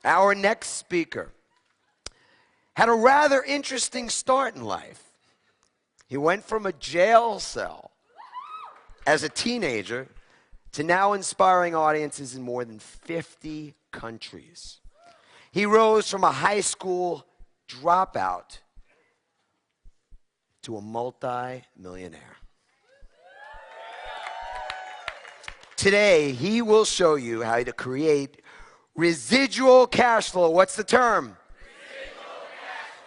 Our next speaker had a rather interesting start in life. He went from a jail cell as a teenager to now inspiring audiences in more than 50 countries. He rose from a high school dropout to a multi-millionaire. Today, he will show you how to create residual cash flow. What's the term?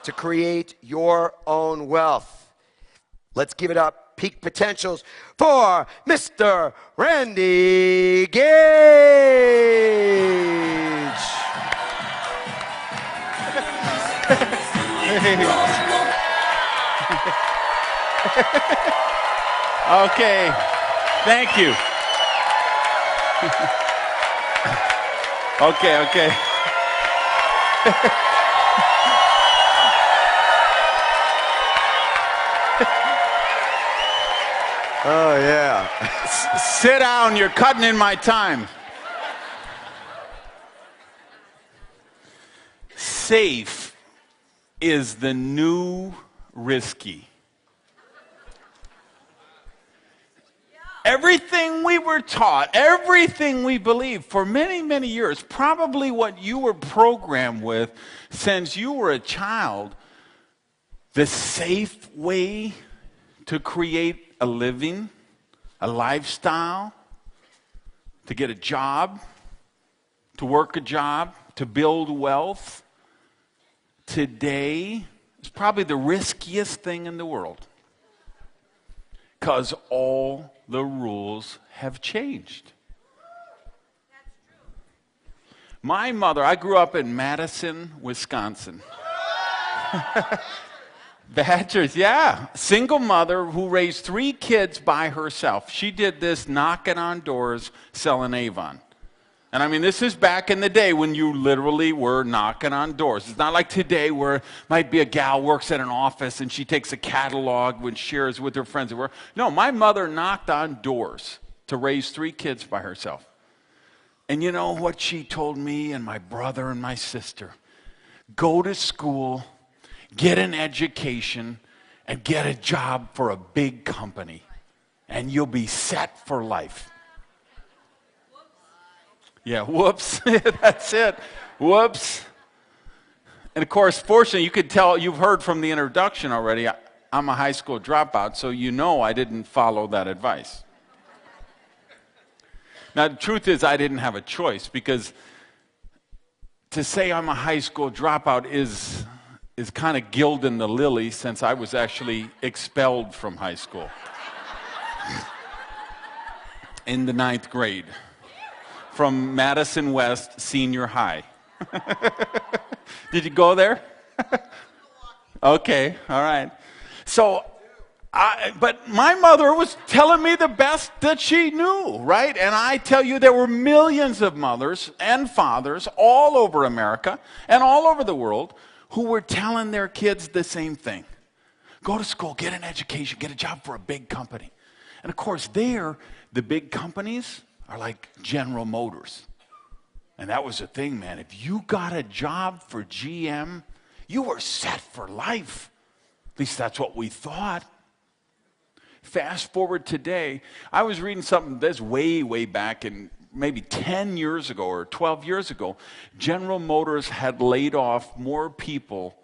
To create your own wealth. Let's give it up, peak potentials, for Mr. Randy Gage. Okay, thank you. Okay. Oh, yeah. Sit down, you're cutting in my time. Safe is the new risky. Everything we were taught, everything we believed for many, many years, probably what you were programmed with since you were a child, the safe way to create a living, a lifestyle, to get a job, to work a job, to build wealth, today is probably the riskiest thing in the world. Because all the rules have changed. My mother, I grew up in Madison, Wisconsin. Badgers, yeah. Single mother who raised 3 kids by herself. She did this knocking on doors, selling Avon. And I mean, this is back in the day when you literally were knocking on doors. It's not like today where it might be a gal works at an office and she takes a catalog and shares with her friends at work. No, my mother knocked on doors to raise 3 kids by herself. And you know what she told me and my brother and my sister? Go to school, get an education, and get a job for a big company, and you'll be set for life. Yeah, whoops. That's it. Whoops. And of course, fortunately, you could tell, you've heard from the introduction already, I'm a high school dropout, so you know I didn't follow that advice. Now, the truth is I didn't have a choice, because to say I'm a high school dropout is kind of gilding the lily, since I was actually expelled from high school in the 9th grade. From Madison West Senior High. Did you go there? Okay, all right. So, but my mother was telling me the best that she knew, right? And I tell you, there were millions of mothers and fathers all over America and all over the world who were telling their kids the same thing. Go to school, get an education, get a job for a big company. And of course, the big companies are like General Motors. And that was the thing, man. If you got a job for GM, you were set for life. At least that's what we thought. Fast forward today, I was reading something that's way, way back in maybe 10 years ago or 12 years ago. General Motors had laid off more people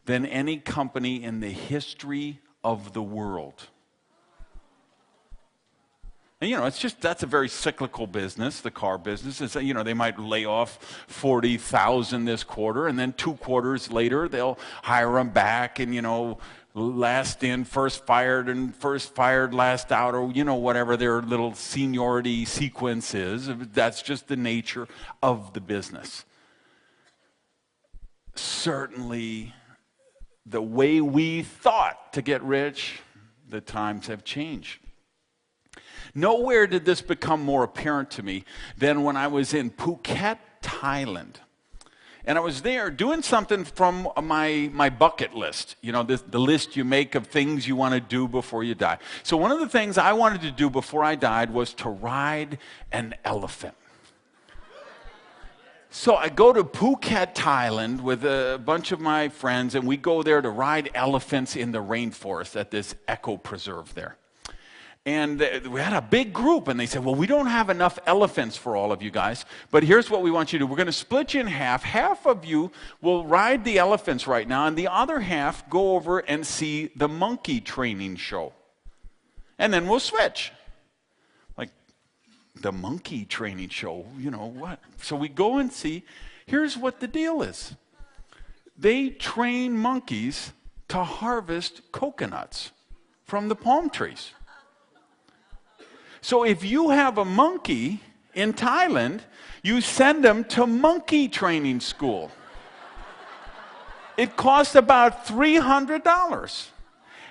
than any company in the history of the world. And, you know, that's a very cyclical business, the car business. It's, you know, they might lay off 40,000 this quarter, and then 2 quarters later, they'll hire them back, and, you know, last in, first fired, and first fired, last out, or, you know, whatever their little seniority sequence is. That's just the nature of the business. Certainly, the way we thought to get rich, the times have changed. Nowhere did this become more apparent to me than when I was in Phuket, Thailand. And I was there doing something from my bucket list, you know, the list you make of things you want to do before you die. So one of the things I wanted to do before I died was to ride an elephant. So I go to Phuket, Thailand with a bunch of my friends, and we go there to ride elephants in the rainforest at this eco preserve there. And we had a big group, and they said, well, we don't have enough elephants for all of you guys, but here's what we want you to do. We're going to split you in half. Half of you will ride the elephants right now, and the other half go over and see the monkey training show. And then we'll switch. Like, the monkey training show, you know what? So we go and see. Here's what the deal is. They train monkeys to harvest coconuts from the palm trees. So if you have a monkey in Thailand, you send them to monkey training school. It costs about $300.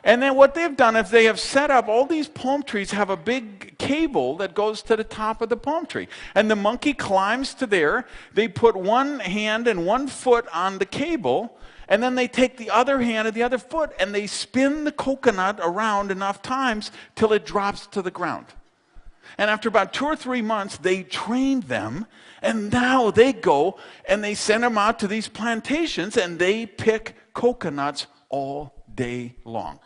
And then what they've done is they have set up, all these palm trees have a big cable that goes to the top of the palm tree. And the monkey climbs to there. They put one hand and one foot on the cable, and then they take the other hand and the other foot, and they spin the coconut around enough times till it drops to the ground. And after about 2 or 3 months, they trained them, and now they go and they send them out to these plantations, and they pick coconuts all day long.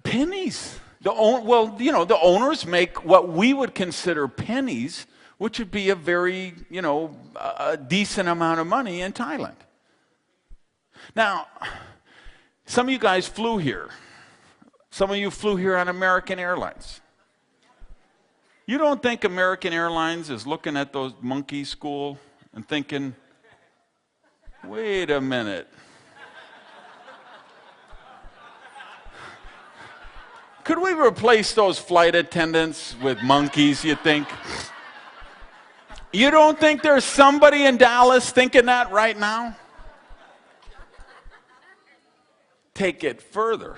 Pennies. The owners make what we would consider pennies, which would be a very, a decent amount of money in Thailand. Now, some of you guys flew here. Some of you flew here on American Airlines. You don't think American Airlines is looking at those monkey school and thinking, wait a minute. Could we replace those flight attendants with monkeys, you think? You don't think there's somebody in Dallas thinking that right now? Take it further.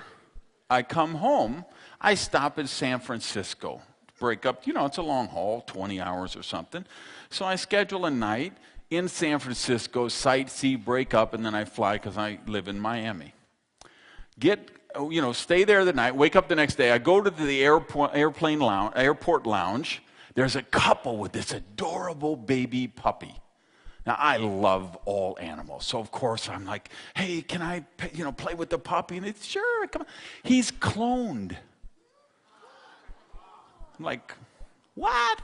I come home, I stop in San Francisco, break up, it's a long haul, 20 hours or something. So I schedule a night in San Francisco, sightsee, break up, and then I fly because I live in Miami. Stay there the night, wake up the next day. I go to the airport lounge. There's a couple with this adorable baby puppy. Now, I love all animals, so of course I'm like, hey, can I, play with the puppy? And it's, sure, come on. He's cloned. I'm like, what?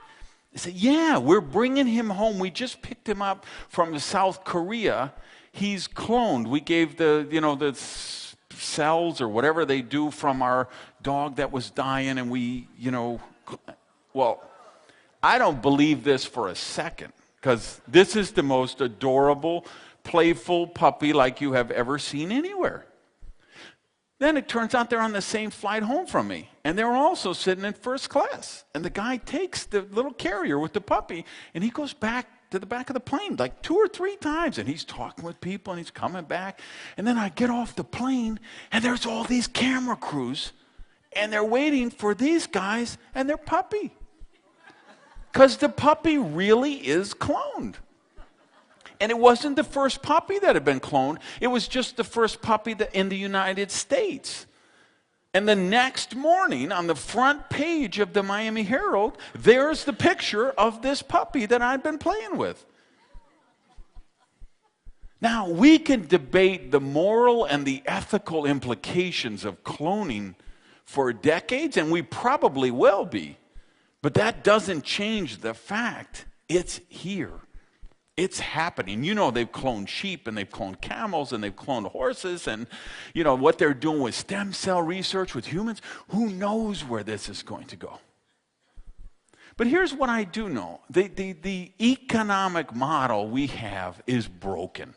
They said, yeah, we're bringing him home. We just picked him up from South Korea. He's cloned. We gave the cells or whatever they do from our dog that was dying, and we, well, I don't believe this for a second, because this is the most adorable, playful puppy like you have ever seen anywhere. Then it turns out they're on the same flight home from me, and they're also sitting in first class. And the guy takes the little carrier with the puppy, and he goes back to the back of the plane like 2 or 3 times, and he's talking with people, and he's coming back. And then I get off the plane, and there's all these camera crews, and they're waiting for these guys and their puppy. Because the puppy really is cloned. And it wasn't the first puppy that had been cloned. It was just the first puppy in the United States. And the next morning, on the front page of the Miami Herald, there's the picture of this puppy that I'd been playing with. Now, we can debate the moral and the ethical implications of cloning for decades, and we probably will be. But that doesn't change the fact it's here. It's happening. They've cloned sheep, and they've cloned camels, and they've cloned horses, and what they're doing with stem cell research with humans. Who knows where this is going to go? But here's what I do know. The economic model we have is broken.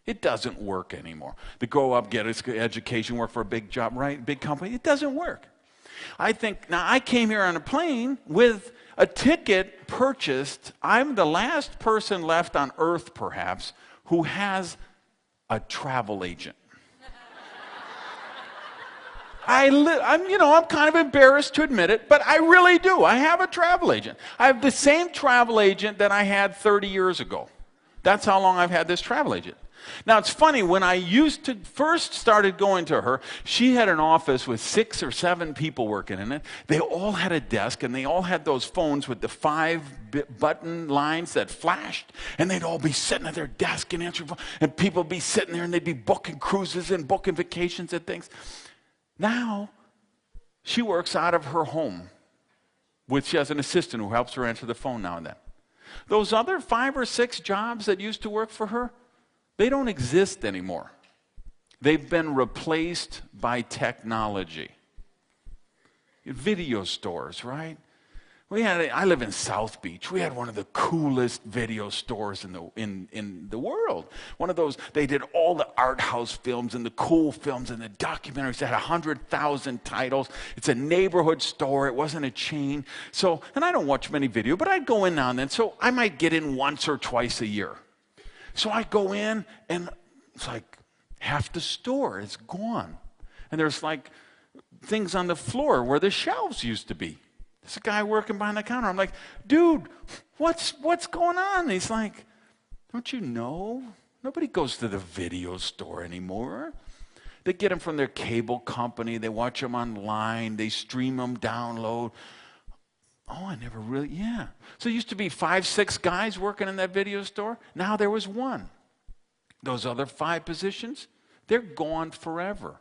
It doesn't work anymore. To grow up, get an education, work for a big job, right? Big company. It doesn't work. I came here on a plane with a ticket purchased. I'm the last person left on earth, perhaps, who has a travel agent. I'm kind of embarrassed to admit it, but I really do. I have a travel agent. I have the same travel agent that I had 30 years ago. That's how long I've had this travel agent. Now, it's funny, when I first started going to her, she had an office with 6 or 7 people working in it. They all had a desk, and they all had those phones with the 5-button lines that flashed, and they'd all be sitting at their desk and answering phones, and people would be sitting there, and they'd be booking cruises and booking vacations and things. Now, she works out of her home. She has an assistant who helps her answer the phone now and then. Those other 5 or 6 jobs that used to work for her, they don't exist anymore. They've been replaced by technology. Video stores, right? I live in South Beach. We had one of the coolest video stores in the world. One of those, they did all the art house films and the cool films and the documentaries. They had 100,000 titles. It's a neighborhood store. It wasn't a chain. So, and I don't watch many video, but I'd go in now and then. So I might get in once or twice a year. So I go in, and it's like half the store is gone. And there's like things on the floor where the shelves used to be. There's a guy working behind the counter. I'm like, dude, what's going on? And he's like, don't you know? Nobody goes to the video store anymore. They get them from their cable company. They watch them online. They stream them, download. Oh, I never really, yeah. So it used to be 5, 6 guys working in that video store. Now there was one. Those other 5 positions, they're gone forever.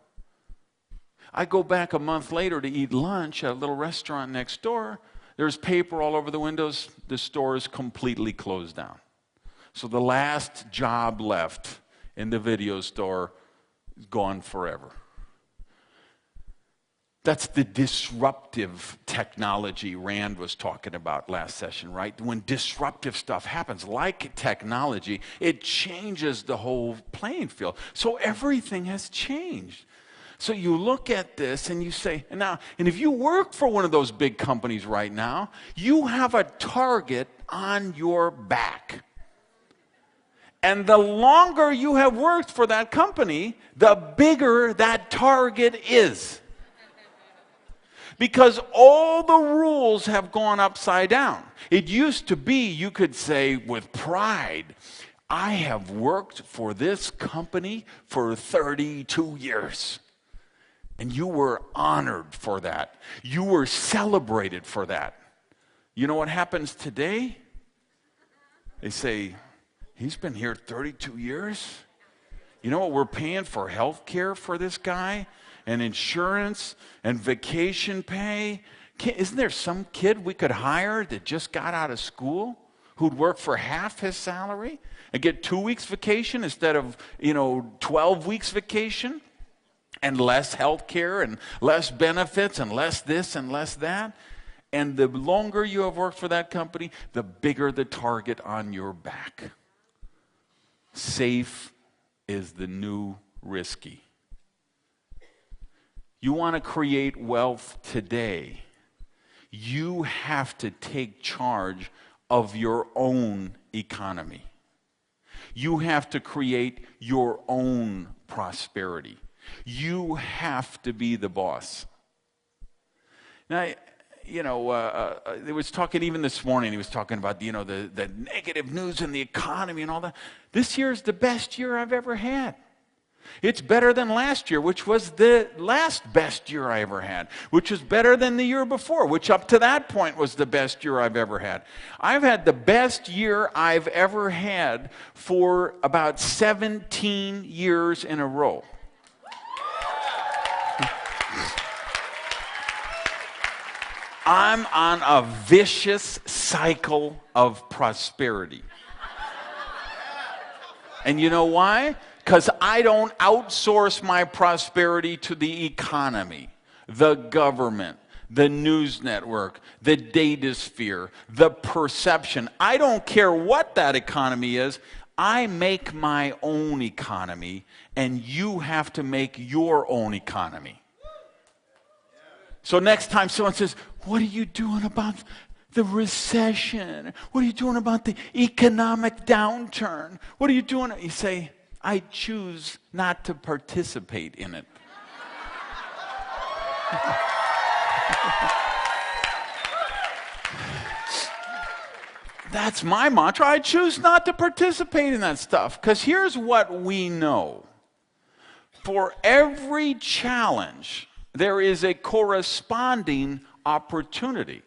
I go back a month later to eat lunch at a little restaurant next door. There's paper all over the windows. The store is completely closed down. So the last job left in the video store is gone forever. That's the disruptive technology Rand was talking about last session, right? When disruptive stuff happens, like technology, it changes the whole playing field. So everything has changed. So you look at this and you say, and if you work for one of those big companies right now, you have a target on your back. And the longer you have worked for that company, the bigger that target is. Because all the rules have gone upside down. It used to be, you could say with pride, I have worked for this company for 32 years. And you were honored for that. You were celebrated for that. You know what happens today? They say, he's been here 32 years. You know what we're paying for health care for this guy? And insurance and vacation pay. Isn't there some kid we could hire that just got out of school who'd work for half his salary and get 2 weeks vacation instead of 12 weeks vacation, and less health care and less benefits and less this and less that? And the longer you have worked for that company, the bigger the target on your back. Safe is the new risky. You want to create wealth today, you have to take charge of your own economy. You have to create your own prosperity. You have to be the boss. Now, he was talking even this morning, he was talking about, the negative news in the economy and all that. This year is the best year I've ever had. It's better than last year, which was the last best year I ever had, which was better than the year before, which up to that point was the best year I've ever had. I've had the best year I've ever had for about 17 years in a row. I'm on a vicious cycle of prosperity. And you know why? Because I don't outsource my prosperity to the economy, the government, the news network, the data sphere, the perception. I don't care what that economy is. I make my own economy, and you have to make your own economy. So next time someone says, what are you doing about the recession? What are you doing about the economic downturn? What are you doing? You say, I choose not to participate in it. That's my mantra. I choose not to participate in that stuff. Because here's what we know. For every challenge, there is a corresponding opportunity.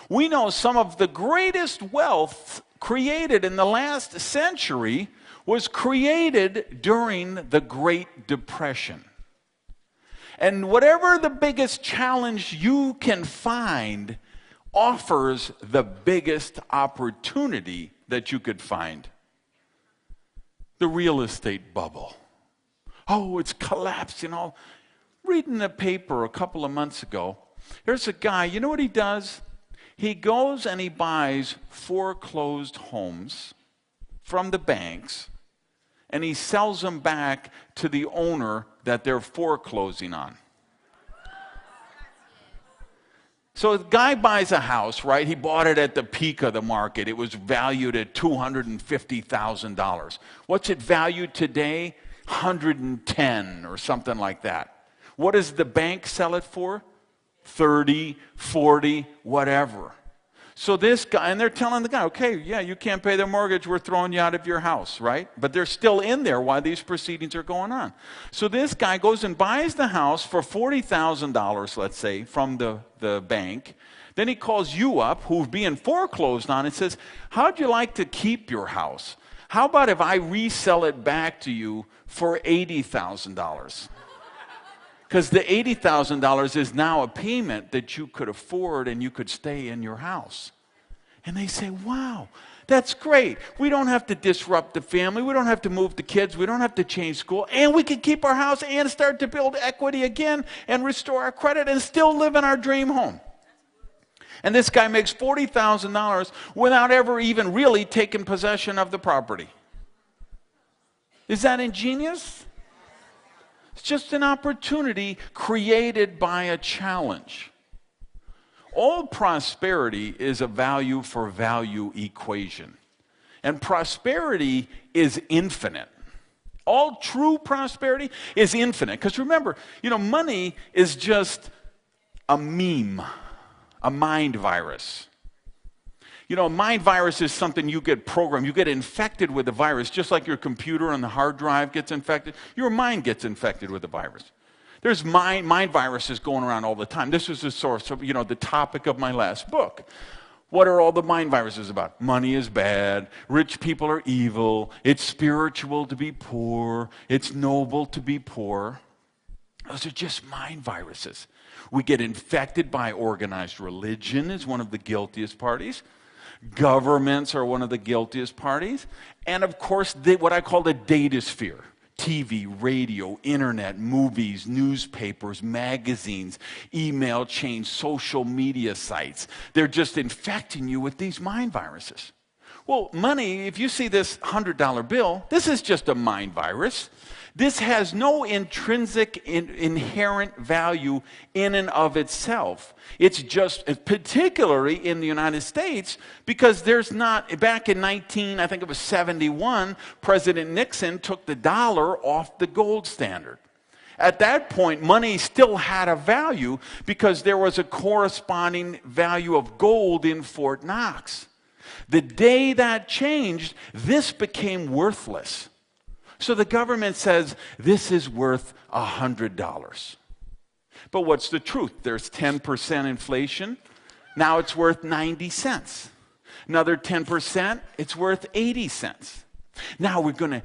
We know some of the greatest wealth created in the last century was created during the Great Depression. And whatever the biggest challenge you can find offers the biggest opportunity that you could find. The real estate bubble. Oh, it's collapsing. Reading the paper a couple of months ago, here's a guy, you know what he does? He goes and he buys foreclosed homes from the banks, and he sells them back to the owner that they're foreclosing on. So the guy buys a house, right? He bought it at the peak of the market. It was valued at $250,000. What's it valued today? 110 or something like that. What does the bank sell it for? 30, 40, whatever. So this guy, and they're telling the guy, okay, yeah, you can't pay the mortgage, we're throwing you out of your house, right? But they're still in there while these proceedings are going on. So this guy goes and buys the house for $40,000, let's say, from the bank. Then he calls you up, who's being foreclosed on, and says, how'd you like to keep your house? How about if I resell it back to you for $80,000? Because the $80,000 is now a payment that you could afford and you could stay in your house. And they say, wow, that's great. We don't have to disrupt the family. We don't have to move the kids. We don't have to change school. And we can keep our house and start to build equity again and restore our credit and still live in our dream home. And this guy makes $40,000 without ever even really taking possession of the property. Is that ingenious? It's just an opportunity created by a challenge. All prosperity is a value for value equation. And prosperity is infinite. All true prosperity is infinite. Because remember, money is just a meme, a mind virus. A mind virus is something you get programmed. You get infected with a virus, just like your computer on the hard drive gets infected. Your mind gets infected with a virus. There's mind viruses going around all the time. This was the source of, the topic of my last book. What are all the mind viruses about? Money is bad. Rich people are evil. It's spiritual to be poor. It's noble to be poor. Those are just mind viruses. We get infected by organized religion is one of the guiltiest parties. Governments are one of the guiltiest parties. And of course, what I call the data sphere. TV, radio, internet, movies, newspapers, magazines, email chains, social media sites. They're just infecting you with these mind viruses. Well, money, if you see this $100 bill, this is just a mind virus. This has no intrinsic, inherent value in and of itself. It's just, particularly in the United States, because there's not, back in 1971, President Nixon took the dollar off the gold standard. At that point, money still had a value because there was a corresponding value of gold in Fort Knox. The day that changed, this became worthless. So the government says, this is worth $100. But what's the truth? There's 10% inflation. Now it's worth 90 cents. Another 10%, it's worth 80 cents. Now we're going to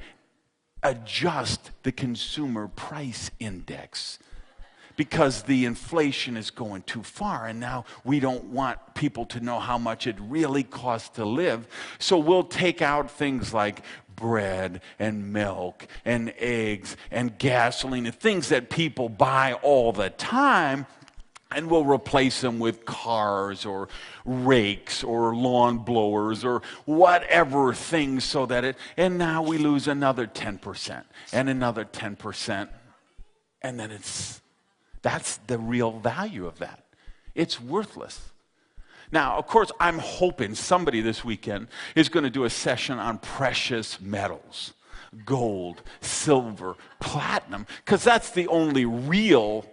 adjust the consumer price index because the inflation is going too far, and now we don't want people to know how much it really costs to live. So we'll take out things like bread and milk and eggs and gasoline and things that people buy all the time, and we'll replace them with cars or rakes or lawn blowers or whatever things so that and now we lose another 10% and another 10%, and then that's the real value of that. It's worthless. Now, of course, I'm hoping somebody this weekend is going to do a session on precious metals, gold, silver, platinum, because that's the only real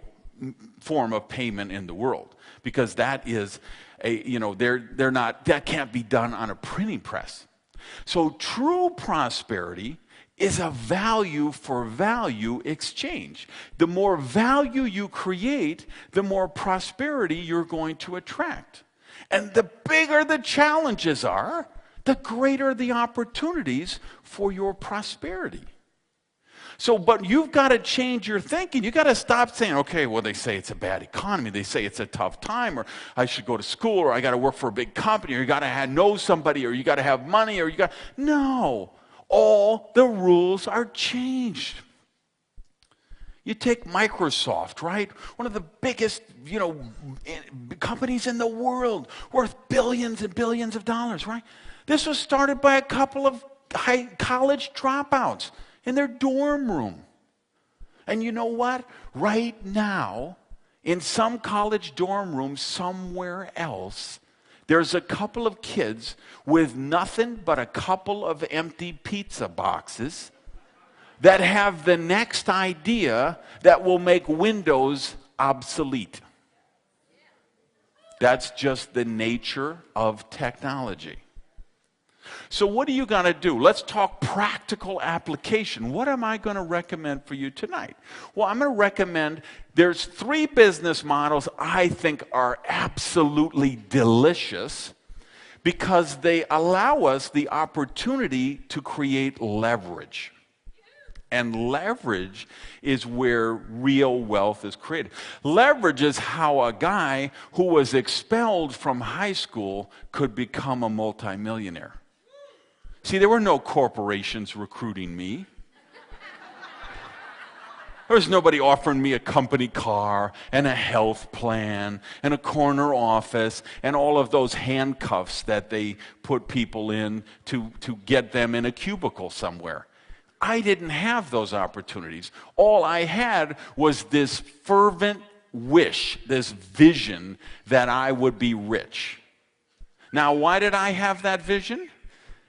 form of payment in the world. because that is they're not, that can't be done on a printing press. So true prosperity is a value for value exchange. The more value you create, the more prosperity you're going to attract. And the bigger the challenges are, the greater the opportunities for your prosperity. So, but you've got to change your thinking. You've got to stop saying, okay, well, they say it's a bad economy. They say it's a tough time, or I should go to school, or I got to work for a big company, or you got to know somebody, or you got to have money, or you got... No. All the rules are changed. You take Microsoft, right? One of the biggest, companies in the world, worth billions and billions of dollars, right? This was started by a couple of college dropouts in their dorm room. And you know what? Right now, in some college dorm room somewhere else, there's a couple of kids with nothing but a couple of empty pizza boxes that have the next idea that will make Windows obsolete. That's just the nature of technology. So what are you going to do? Let's talk practical application. What am I going to recommend for you tonight? Well, I'm going to recommend, there's 3 business models I think are absolutely delicious because they allow us the opportunity to create leverage. And leverage is where real wealth is created. Leverage is how a guy who was expelled from high school could become a multimillionaire. See, there were no corporations recruiting me. There was nobody offering me a company car and a health plan and a corner office and all of those handcuffs that they put people in to get them in a cubicle somewhere. I didn't have those opportunities. All I had was this fervent wish, this vision that I would be rich. Now, why did I have that vision?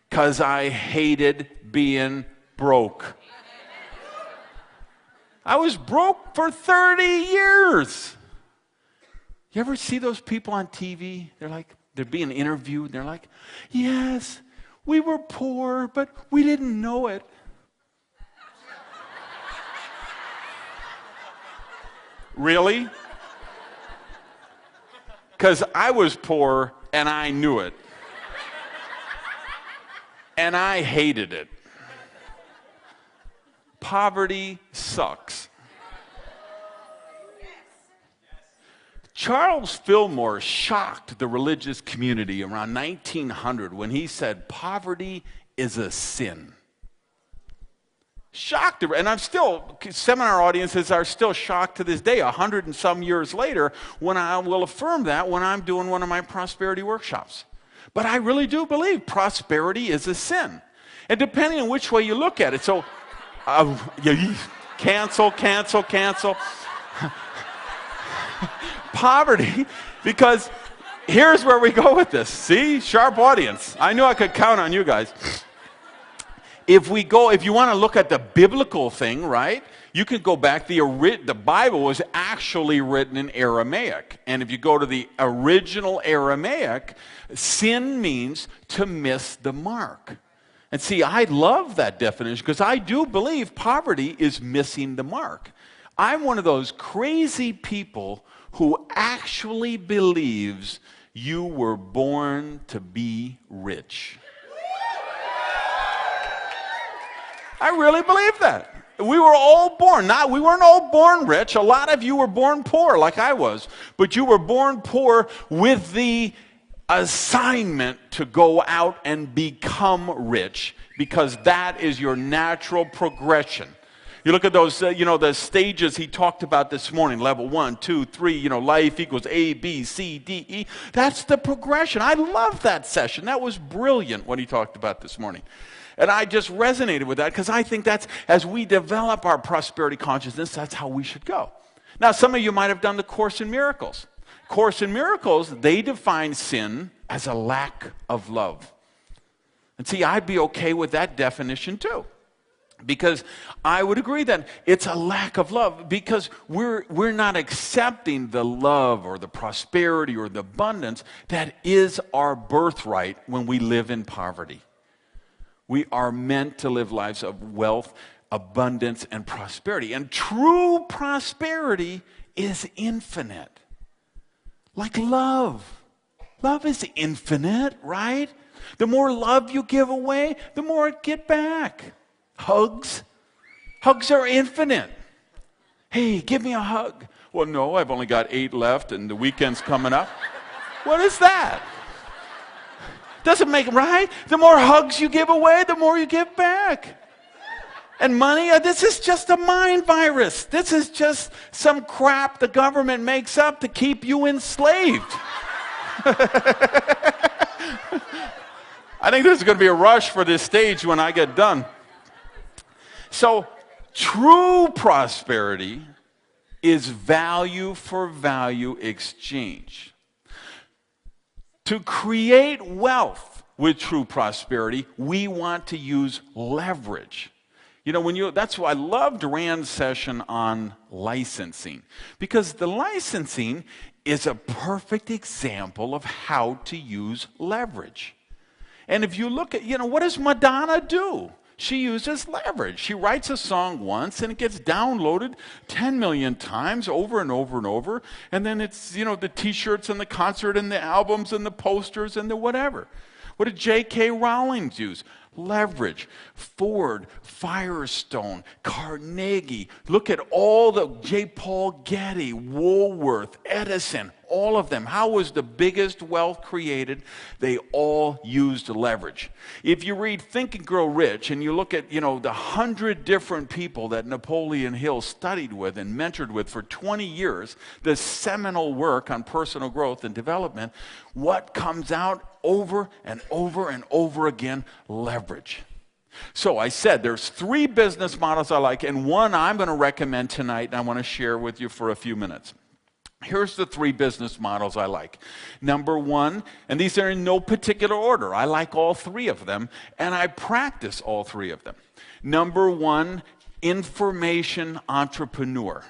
Because I hated being broke. I was broke for 30 years. You ever see those people on TV? They're being interviewed. They're like, yes, we were poor, but we didn't know it. Really? Because I was poor and I knew it. And I hated it. Poverty sucks. Charles Fillmore shocked the religious community around 1900 when he said poverty is a sin. Shocked, and I'm still, seminar audiences are still shocked to this day, 100 and some years later, when I will affirm that when I'm doing one of my prosperity workshops. But I really do believe prosperity is a sin. And depending on which way you look at it, so cancel. Poverty, because here's where we go with this. See, sharp audience. I knew I could count on you guys. If you want to look at the biblical thing, right, you can go back. The Bible was actually written in Aramaic. And if you go to the original Aramaic, sin means to miss the mark. And see, I love that definition because I do believe poverty is missing the mark. I'm one of those crazy people who actually believes you were born to be rich. I really believe that. We were all born. We weren't all born rich. A lot of you were born poor, like I was. But you were born poor with the assignment to go out and become rich, because that is your natural progression. You look at those, the stages he talked about this morning, level 1, 2, 3, life equals A, B, C, D, E. That's the progression. I love that session. That was brilliant what he talked about this morning. And I just resonated with that because I think that's, as we develop our prosperity consciousness, that's how we should go. Now, some of you might have done the Course in Miracles. Course in Miracles, they define sin as a lack of love. And see, I'd be okay with that definition too. Because I would agree that it's a lack of love, because we're not accepting the love or the prosperity or the abundance that is our birthright when we live in poverty. We are meant to live lives of wealth, abundance, and prosperity. And true prosperity is infinite. Like love. Love is infinite, right? The more love you give away, the more it get back. Hugs. Hugs are infinite. Hey, give me a hug. Well, no, I've only got 8 left and the weekend's coming up. What is that? Doesn't make it right. The more hugs you give away, the more you give back. And money, this is just a mind virus. This is just some crap the government makes up to keep you enslaved. I think there's going to be a rush for this stage when I get done. So, true prosperity is value for value exchange. To create wealth with true prosperity, we want to use leverage. You know, that's why I loved Rand's session on licensing, because the licensing is a perfect example of how to use leverage. And if you look at, what does Madonna do? She uses leverage. She writes a song once and it gets downloaded 10 million times over and over and over. And then it's, the t-shirts and the concert and the albums and the posters and the whatever. What did J.K. Rowling use? Leverage. Ford, Firestone, Carnegie. Look at all the J. Paul Getty, Woolworth, Edison, all of them. How was the biggest wealth created? They all used leverage. If you read Think and Grow Rich and you look at, the 100 different people that Napoleon Hill studied with and mentored with for 20 years, the seminal work on personal growth and development, what comes out over and over and over again? Leverage. So I said there's 3 business models I like, and one I'm going to recommend tonight and I want to share with you for a few minutes. Here's the 3 business models I like. Number 1, and these are in no particular order. I like all 3 of them, and I practice all 3 of them. Number 1, information entrepreneur.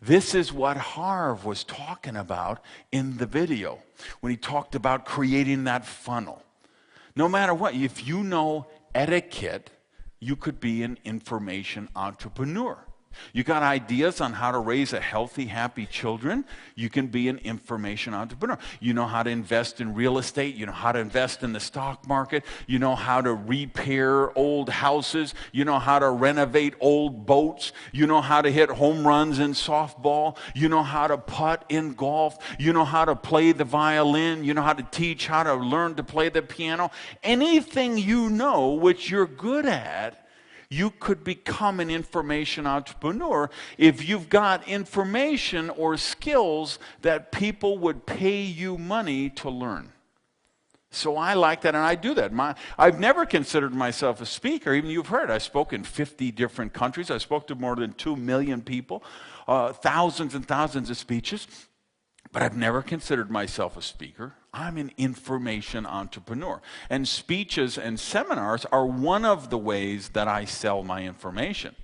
This is what Harv was talking about in the video when he talked about creating that funnel. No matter what, if you know etiquette, you could be an information entrepreneur. You got ideas on how to raise a healthy, happy children, you can be an information entrepreneur. You know how to invest in real estate, you know how to invest in the stock market, you know how to repair old houses, you know how to renovate old boats, you know how to hit home runs in softball, you know how to putt in golf, you know how to play the violin, you know how to teach, how to learn to play the piano. Anything you know which you're good at, you could become an information entrepreneur if you've got information or skills that people would pay you money to learn. So I like that, and I do that. I've never considered myself a speaker. Even you've heard, I spoke in 50 different countries. I spoke to more than 2 million people, thousands and thousands of speeches. But I've never considered myself a speaker. I'm an information entrepreneur. And speeches and seminars are one of the ways that I sell my information.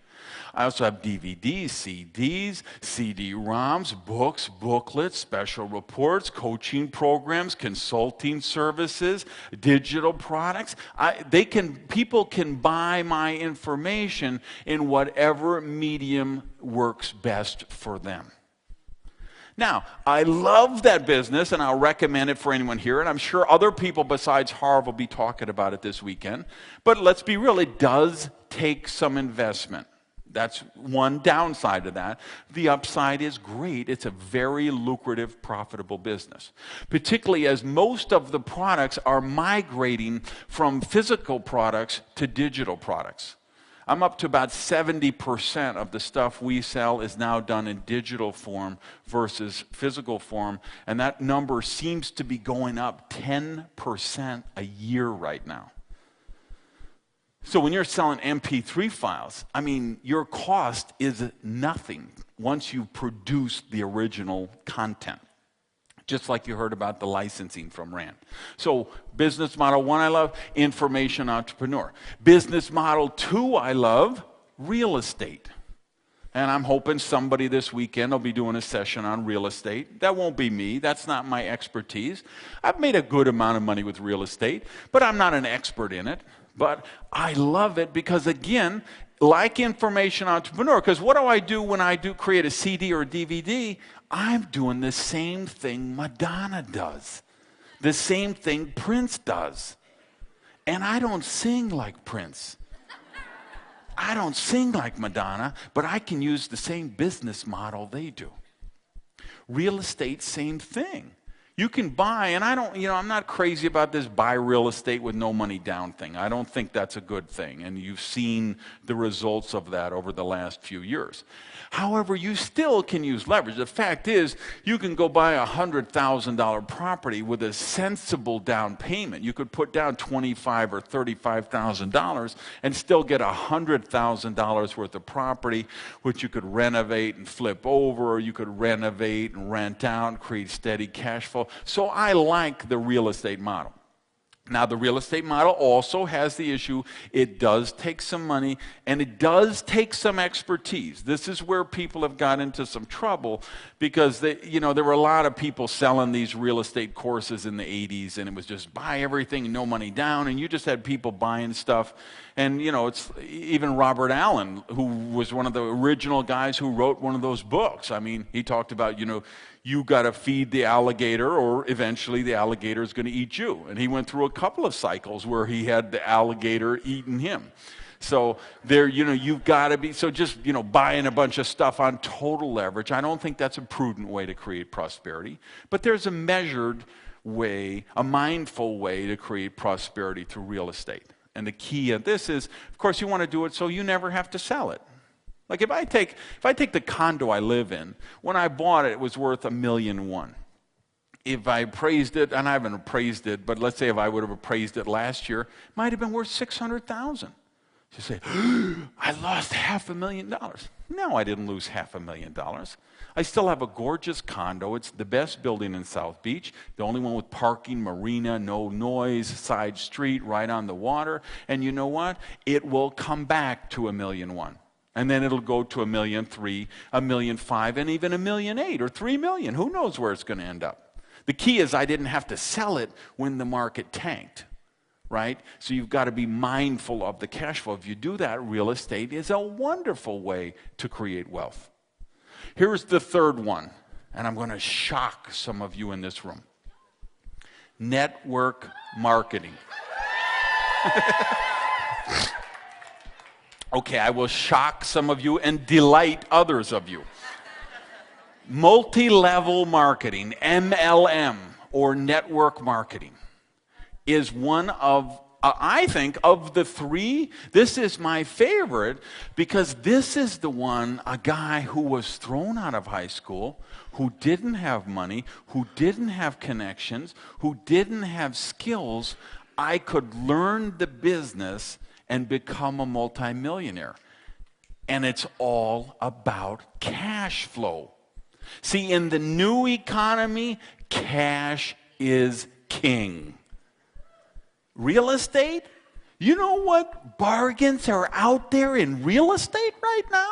I also have DVDs, CDs, CD-ROMs, books, booklets, special reports, coaching programs, consulting services, digital products. People can buy my information in whatever medium works best for them. Now, I love that business, and I'll recommend it for anyone here, and I'm sure other people besides Harv will be talking about it this weekend. But let's be real, it does take some investment. That's one downside to that. The upside is great. It's a very lucrative, profitable business, particularly as most of the products are migrating from physical products to digital products. I'm up to about 70% of the stuff we sell is now done in digital form versus physical form, and that number seems to be going up 10% a year right now. So when you're selling MP3 files, your cost is nothing once you produce the original content. Just like you heard about the licensing from Rand. So business model 1 I love, information entrepreneur. Business model 2 I love, real estate. And I'm hoping somebody this weekend will be doing a session on real estate. That won't be me. That's not my expertise. I've made a good amount of money with real estate, but I'm not an expert in it. But I love it because, again, like information entrepreneur, because what do I do when I do create a CD or a DVD? I'm doing the same thing Madonna does, the same thing Prince does. And I don't sing like Prince. I don't sing like Madonna, but I can use the same business model they do. Real estate, same thing. You can buy, and I'm not crazy about this buy real estate with no money down thing. I don't think that's a good thing, and you've seen the results of that over the last few years. However, you still can use leverage. The fact is, you can go buy a $100,000 property with a sensible down payment. You could put down $25,000 or $35,000 and still get $100,000 worth of property, which you could renovate and flip over, or you could renovate and rent out and create steady cash flow. So I like the real estate model. Now, the real estate model also has the issue, it does take some money and it does take some expertise. This is where people have got into some trouble because there were a lot of people selling these real estate courses in the 80s, and it was just buy everything, no money down, and you just had people buying stuff. And, it's even Robert Allen, who was one of the original guys who wrote one of those books. I mean, he talked about, you got to feed the alligator or eventually the alligator is going to eat you. And he went through a couple of cycles where he had the alligator eating him. So there, you've got to be, so just, buying a bunch of stuff on total leverage, I don't think that's a prudent way to create prosperity. But there's a measured way, a mindful way to create prosperity through real estate. And the key of this is, of course, you want to do it so you never have to sell it. Like if I take the condo I live in, when I bought it, it was worth $1.1 million. If I appraised it, and I haven't appraised it, but let's say if I would have appraised it last year, it might have been worth $600,000. You say, I lost $500,000. No, I didn't lose $500,000. I still have a gorgeous condo. It's the best building in South Beach, the only one with parking, marina, no noise, side street, right on the water. And you know what? It will come back to $1.1 million. And then it'll go to $1.3 million, $1.5 million, and even $1.8 million or $3 million. Who knows where it's going to end up? The key is I didn't have to sell it when the market tanked, right? So you've got to be mindful of the cash flow. If you do that, real estate is a wonderful way to create wealth. Here's the third one, and I'm going to shock some of you in this room. Network marketing. Okay, I will shock some of you and delight others of you. Multi-level marketing, MLM, or network marketing, is one of, I think, of the three, this is my favorite because this is the one, a guy who was thrown out of high school, who didn't have money, who didn't have connections, who didn't have skills. I could learn the business and become a multimillionaire. And it's all about cash flow. See, in the new economy, cash is king. Real estate? You know what bargains are out there in real estate right now?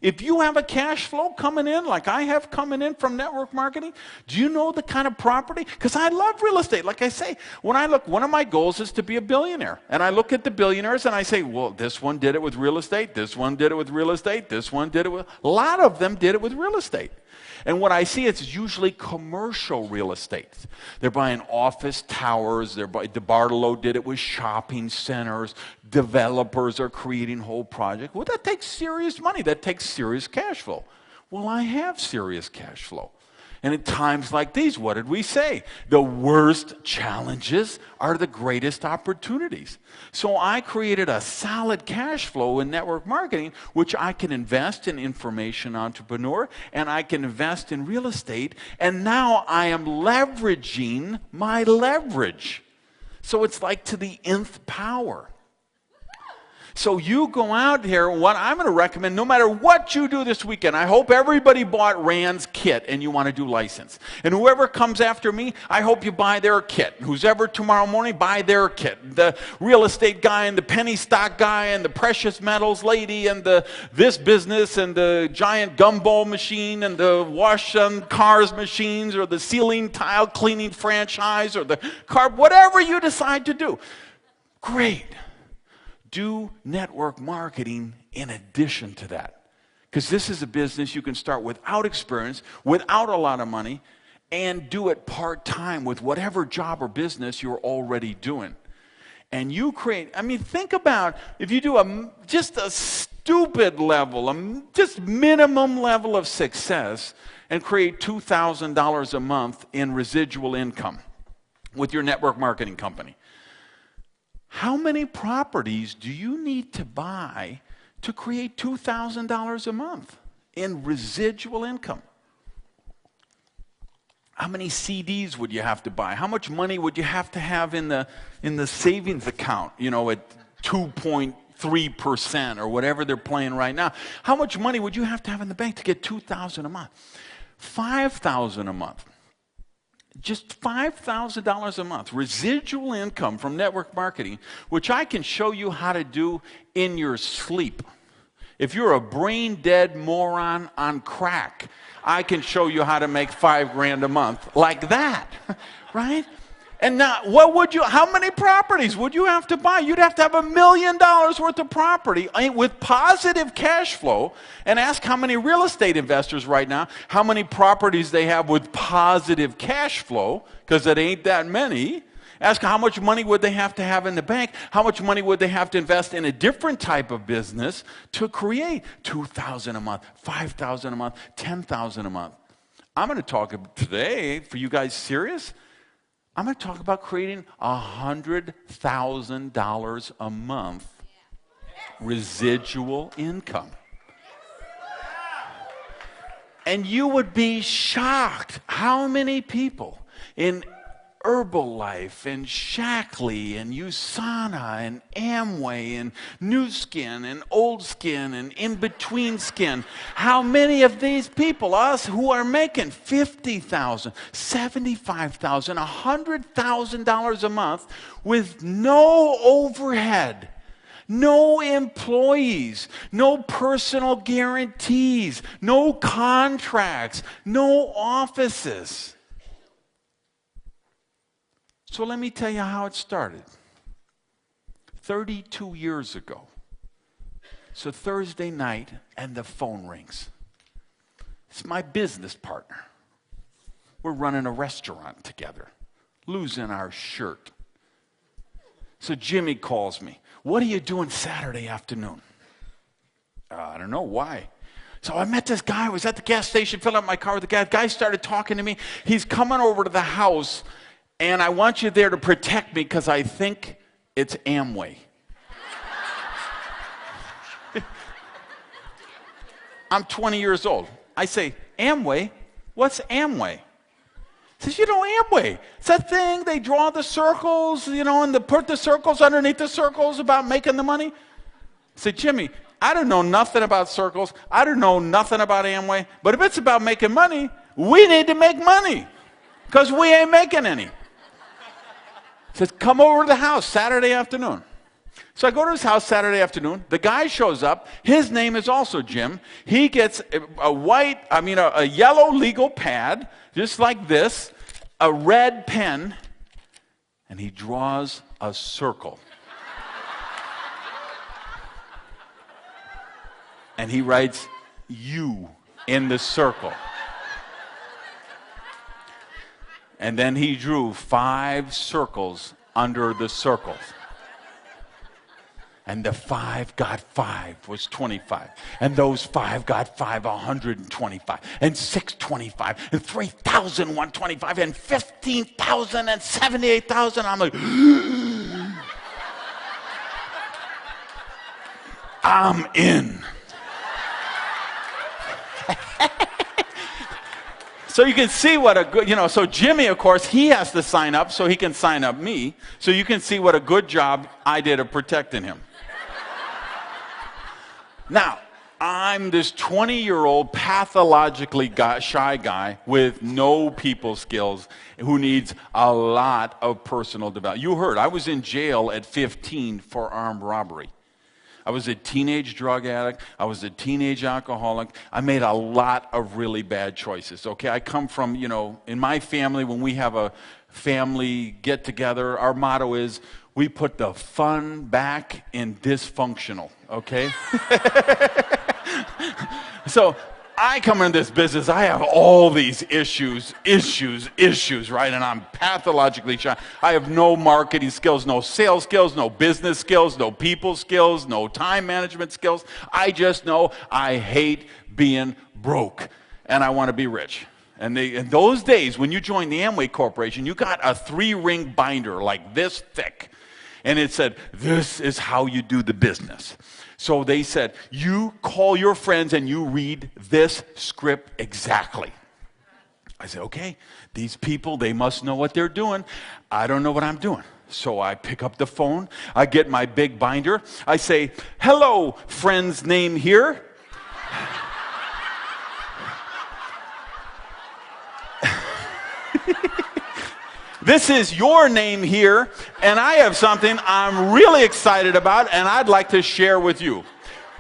If you have a cash flow coming in, like I have coming in from network marketing, do you know the kind of property? Because I love real estate. Like I say, when I look, one of my goals is to be a billionaire. And I look at the billionaires and I say, well, this one did it with real estate, this one did it with real estate, this one did it with, a lot of them did it with real estate. And what I see, it's usually commercial real estate. They're buying office towers. DeBartolo did it with shopping centers. Developers are creating whole projects. Well, that takes serious money. That takes serious cash flow. Well, I have serious cash flow. And at times like these, what did we say? The worst challenges are the greatest opportunities. So I created a solid cash flow in network marketing, which I can invest in information entrepreneur, and I can invest in real estate, and now I am leveraging my leverage. So it's like to the nth power. So you go out here, what I'm going to recommend, no matter what you do this weekend, I hope everybody bought Rand's kit and you want to do license. And whoever comes after me, I hope you buy their kit. Who's ever tomorrow morning, buy their kit. The real estate guy and the penny stock guy and the precious metals lady and this business and the giant gumball machine and the wash on cars machines or the ceiling tile cleaning franchise or the car, whatever you decide to do. Great. Do network marketing in addition to that. Because this is a business you can start without experience, without a lot of money, and do it part-time with whatever job or business you're already doing. And you create, think about if you do just a stupid level, just minimum level of success, and create $2,000 a month in residual income with your network marketing company. How many properties do you need to buy to create $2,000 a month in residual income? How many CDs would you have to buy? How much money would you have to have in the savings account, at 2.3% or whatever they're playing right now? How much money would you have to have in the bank to get $2,000 a month? $5,000 a month. Just $5,000 a month, residual income from network marketing, which I can show you how to do in your sleep. If you're a brain-dead moron on crack, I can show you how to make $5,000 a month like that, right? And now, how many properties would you have to buy? You'd have to have $1 million worth of property with positive cash flow. And ask how many real estate investors right now, how many properties they have with positive cash flow, because it ain't that many. Ask how much money would they have to have in the bank, how much money would they have to invest in a different type of business to create $2,000 a month, $5,000 a month, $10,000 a month. I'm going to talk today, for you guys serious, I'm going to talk about creating $100,000 a month residual income. And you would be shocked how many people in Herbalife and Shackley and USANA and Amway and New Skin and Old Skin and In Between Skin, how many of these people, us who are making $50,000, $75,000, $100,000 a month with no overhead, no employees, no personal guarantees, no contracts, no offices. So let me tell you how it started. 32 years ago. So Thursday night, and the phone rings. It's my business partner. We're running a restaurant together, losing our shirt. So Jimmy calls me. What are you doing Saturday afternoon? I don't know, why? So I met this guy. I was at the gas station, filling up my car with the gas. Guy started talking to me. He's coming over to the house. And I want you there to protect me because I think it's Amway. I'm 20 years old. I say, Amway? What's Amway? He says, Amway. It's that thing, they draw the circles, and they put the circles underneath the circles about making the money. I say, Jimmy, I don't know nothing about circles. I don't know nothing about Amway. But if it's about making money, we need to make money because we ain't making any. He says, come over to the house Saturday afternoon. So I go to his house Saturday afternoon. The guy shows up. His name is also Jim. He gets a yellow legal pad, just like this, a red pen, and he draws a circle. And he writes, you, in the circle. And then he drew 5 circles under the circles. And the 5 got 5 was 25. And those 5 got 5, 125. And 6, 25. And 3,000, 125. And 15,000 and 78,000. I'm like, I'm in. So you can see what a good, so Jimmy, of course, he has to sign up so he can sign up me. So you can see what a good job I did of protecting him. Now, I'm this 20-year-old pathologically shy guy with no people skills who needs a lot of personal development. You heard, I was in jail at 15 for armed robbery. I was a teenage drug addict. I was a teenage alcoholic. I made a lot of really bad choices, okay? I come from, in my family, when we have a family get-together, our motto is, we put the fun back in dysfunctional, okay? So I come into this business, I have all these issues, right? And I'm pathologically shy. I have no marketing skills, no sales skills, no business skills, no people skills, no time management skills. I just know I hate being broke, and I want to be rich. And in those days, when you joined the Amway Corporation, you got a 3-ring binder like this thick. And it said, this is how you do the business. So they said, you call your friends and you read this script exactly. I said, okay, these people, they must know what they're doing. I don't know what I'm doing. So I pick up the phone. I get my big binder. I say, hello, friend's name here. This is your name here, and I have something I'm really excited about, and I'd like to share with you.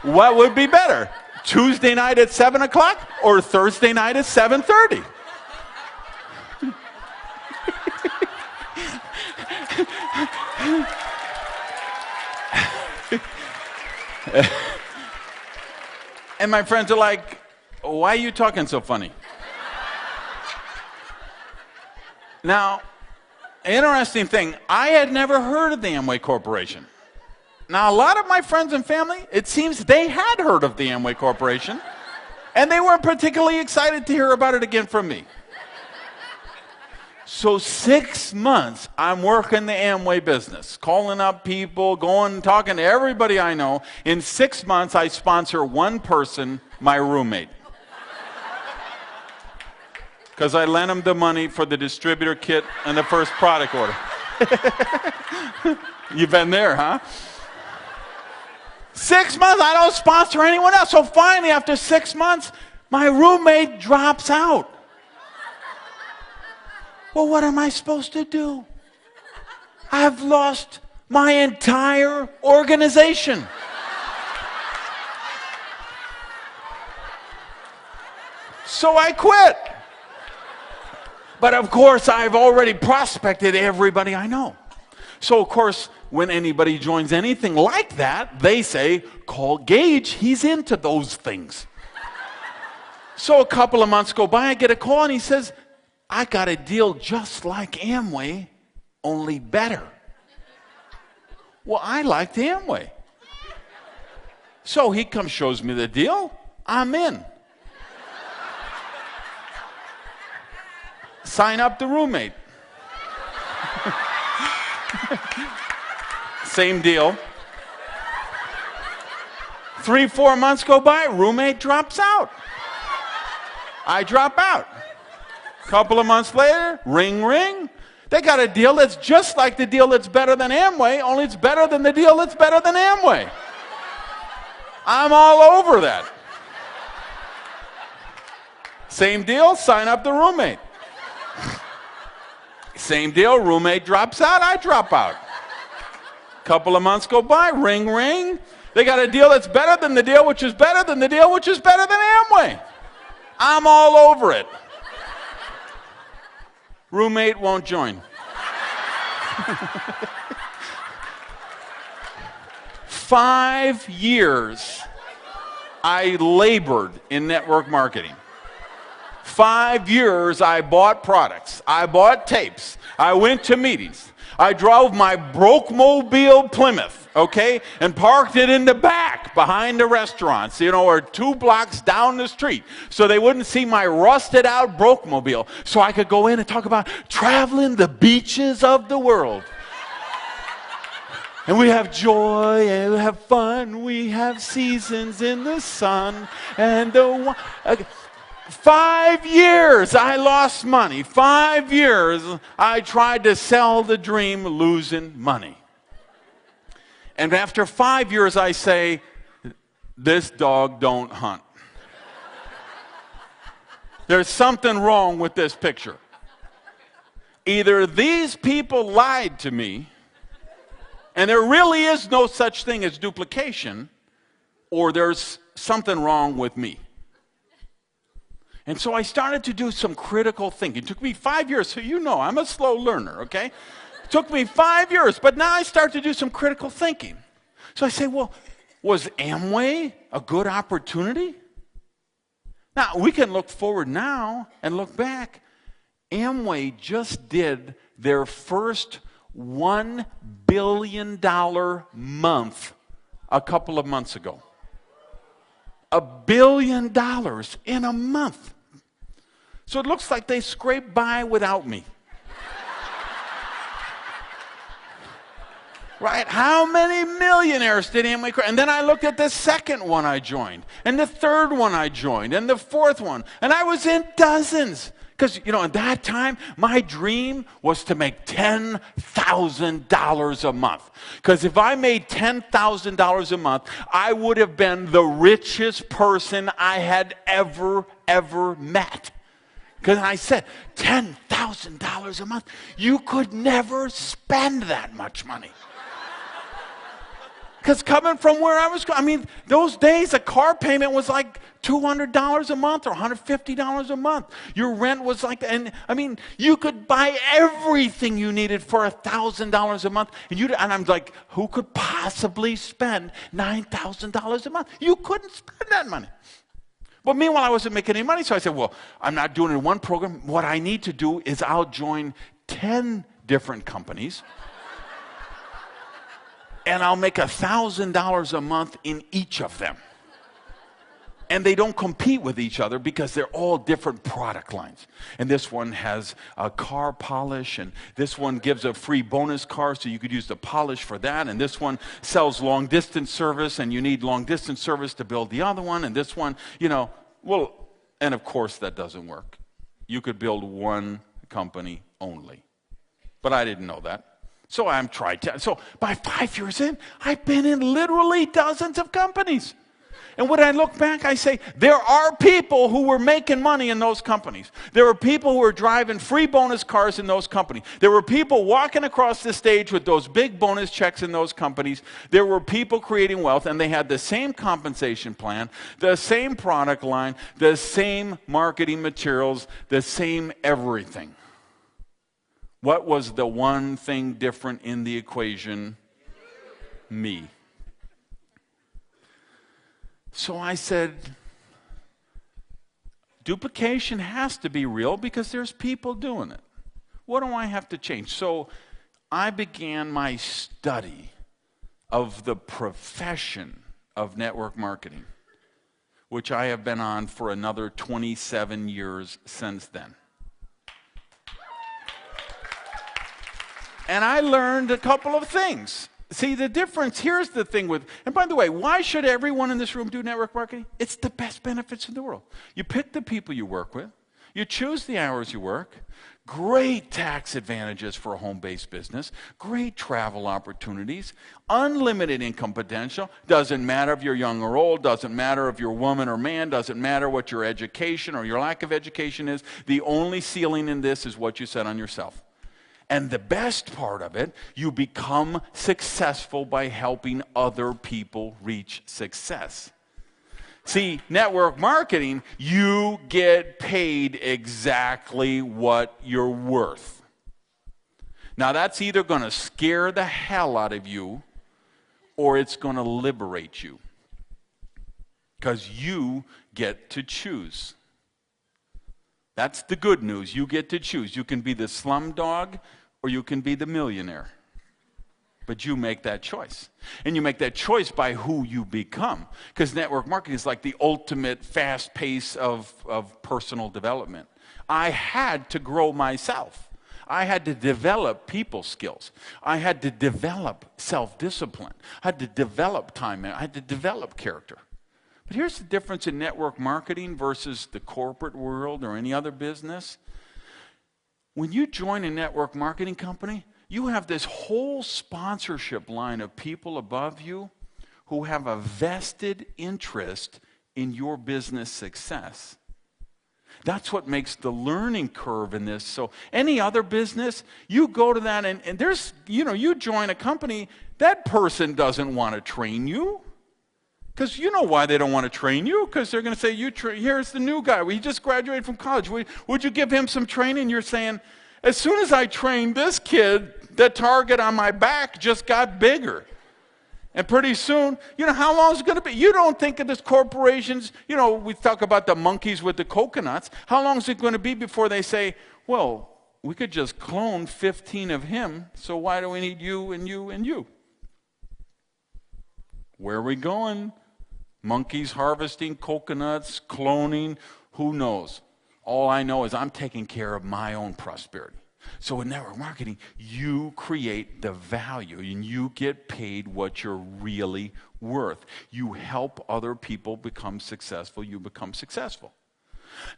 What would be better, Tuesday night at 7 o'clock or Thursday night at 7:30? And my friends are like, why are you talking so funny? Now, interesting thing, I had never heard of the Amway Corporation. Now, a lot of my friends and family, it seems they had heard of the Amway Corporation, and they weren't particularly excited to hear about it again from me. So 6 months, I'm working the Amway business, calling up people, talking to everybody I know. In 6 months, I sponsor one person, my roommate. Because I lent him the money for the distributor kit and the first product order. You've been there, huh? 6 months, I don't sponsor anyone else. So finally, after 6 months, my roommate drops out. Well, what am I supposed to do? I've lost my entire organization. So I quit. But of course, I've already prospected everybody I know. So of course, when anybody joins anything like that, they say, call Gage, he's into those things. So a couple of months go by, I get a call and he says, I got a deal just like Amway, only better. Well, I liked Amway. So he comes, shows me the deal, I'm in. Sign up the roommate. Same deal. 3-4 months go by, roommate drops out. I drop out. Couple of months later, ring, ring. They got a deal that's just like the deal that's better than Amway, only it's better than the deal that's better than Amway. I'm all over that. Same deal, sign up the roommate. Same deal, roommate drops out, I drop out. Couple of months go by, ring, ring. They got a deal that's better than the deal, which is better than the deal, which is better than Amway. I'm all over it. Roommate won't join. 5 years I labored in network marketing. 5 years I bought products. I bought tapes. I went to meetings. I drove my broke-mobile Plymouth, okay, and parked it in the back behind the restaurants, or 2 blocks down the street, so they wouldn't see my rusted-out broke-mobile, so I could go in and talk about traveling the beaches of the world. And we have joy, and we have fun, we have seasons in the sun, and the... 5 years I lost money. 5 years I tried to sell the dream, losing money. And after 5 years I say, this dog don't hunt. There's something wrong with this picture. Either these people lied to me, and there really is no such thing as duplication, or there's something wrong with me. And so I started to do some critical thinking. It took me 5 years, so you know I'm a slow learner, okay? It took me 5 years, but now I start to do some critical thinking. So I say, well, was Amway a good opportunity? Now, we can look forward now and look back. Amway just did their first $1 billion month a couple of months ago. $1 billion in a month. So it looks like they scraped by without me. Right? How many millionaires did Amway create? And then I looked at the second one I joined, and the third one I joined, and the fourth one, and I was in dozens. Because, at that time, my dream was to make $10,000 a month. Because if I made $10,000 a month, I would have been the richest person I had ever met. Because I said, $10,000 a month, you could never spend that much money. Because coming from where I was, those days a car payment was like $200 a month or $150 a month. Your rent was like, you could buy everything you needed for $1,000 a month. And I'm like, who could possibly spend $9,000 a month? You couldn't spend that money. But meanwhile, I wasn't making any money, so I said, well, I'm not doing it in one program. What I need to do is I'll join 10 different companies. And I'll make $1,000 a month in each of them. And they don't compete with each other because they're all different product lines. And this one has a car polish, and this one gives a free bonus car so you could use the polish for that. And this one sells long distance service, and you need long distance service to build the other one. And this one, and of course that doesn't work. You could build one company only. But I didn't know that. So I'm trying to. So by 5 years in, I've been in literally dozens of companies. And when I look back, I say, there are people who were making money in those companies. There were people who were driving free bonus cars in those companies. There were people walking across the stage with those big bonus checks in those companies. There were people creating wealth, and they had the same compensation plan, the same product line, the same marketing materials, the same everything. What was the one thing different in the equation? Me. So I said, duplication has to be real because there's people doing it. What do I have to change? So I began my study of the profession of network marketing, which I have been on for another 27 years since then. And I learned a couple of things. See, the difference, here's the thing with, and by the way, why should everyone in this room do network marketing? It's the best benefits in the world. You pick the people you work with. You choose the hours you work. Great tax advantages for a home-based business. Great travel opportunities. Unlimited income potential. Doesn't matter if you're young or old. Doesn't matter if you're woman or man. Doesn't matter what your education or your lack of education is. The only ceiling in this is what you set on yourself. And the best part of it, you become successful by helping other people reach success. See, network marketing, you get paid exactly what you're worth. Now, that's either going to scare the hell out of you or it's going to liberate you. Because you get to choose. That's the good news. You get to choose. You can be the slumdog or you can be the millionaire. But you make that choice. And you make that choice by who you become. Because network marketing is like the ultimate fast pace of personal development. I had to grow myself. I had to develop people skills. I had to develop self-discipline. I had to develop time. I had to develop character. But here's the difference in network marketing versus the corporate world or any other business. When you join a network marketing company, you have this whole sponsorship line of people above you who have a vested interest in your business success. That's what makes the learning curve in this. So any other business, you go to that and there's, you join a company, that person doesn't want to train you. Because you know why they don't want to train you. Because they're going to say, here's the new guy. He just graduated from college. Would you give him some training? You're saying, as soon as I trained this kid, the target on my back just got bigger. And pretty soon, how long is it going to be? You don't think of this corporations, we talk about the monkeys with the coconuts. How long is it going to be before they say, well, we could just clone 15 of him, so why do we need you and you and you? Where are we going? Monkeys harvesting coconuts, cloning, who knows? All I know is I'm taking care of my own prosperity. So in network marketing, you create the value and you get paid what you're really worth. You help other people become successful, you become successful.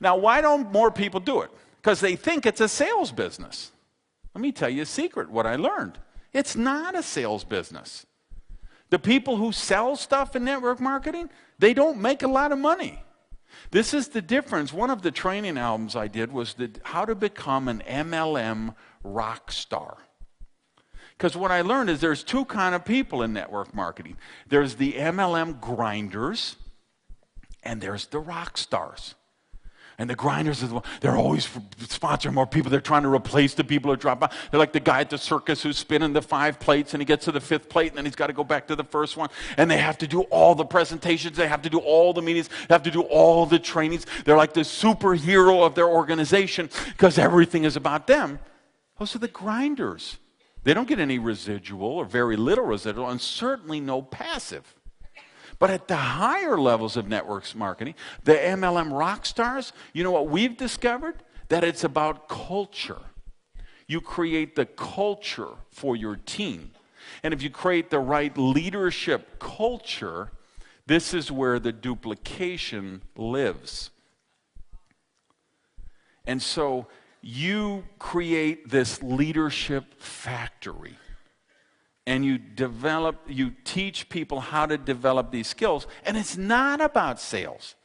Now, why don't more people do it? Because they think it's a sales business. Let me tell you a secret, what I learned. It's not a sales business. The people who sell stuff in network marketing, they don't make a lot of money. This is the difference. One of the training albums I did was how to become an MLM rock star. Because what I learned is there's two kind of people in network marketing. There's the MLM grinders, and there's the rock stars. And the grinders, they're always sponsoring more people. They're trying to replace the people who drop out. They're like the guy at the circus who's spinning the 5 plates, and he gets to the 5th plate, and then he's got to go back to the first one. And they have to do all the presentations. They have to do all the meetings. They have to do all the trainings. They're like the superhero of their organization because everything is about them. Those are the grinders. They don't get any residual or very little residual, and certainly no passive. But at the higher levels of networks marketing, the MLM rock stars, you know what we've discovered? That it's about culture. You create the culture for your team. And if you create the right leadership culture, this is where the duplication lives. And so you create this leadership factory. And you teach people how to develop these skills. And it's not about sales.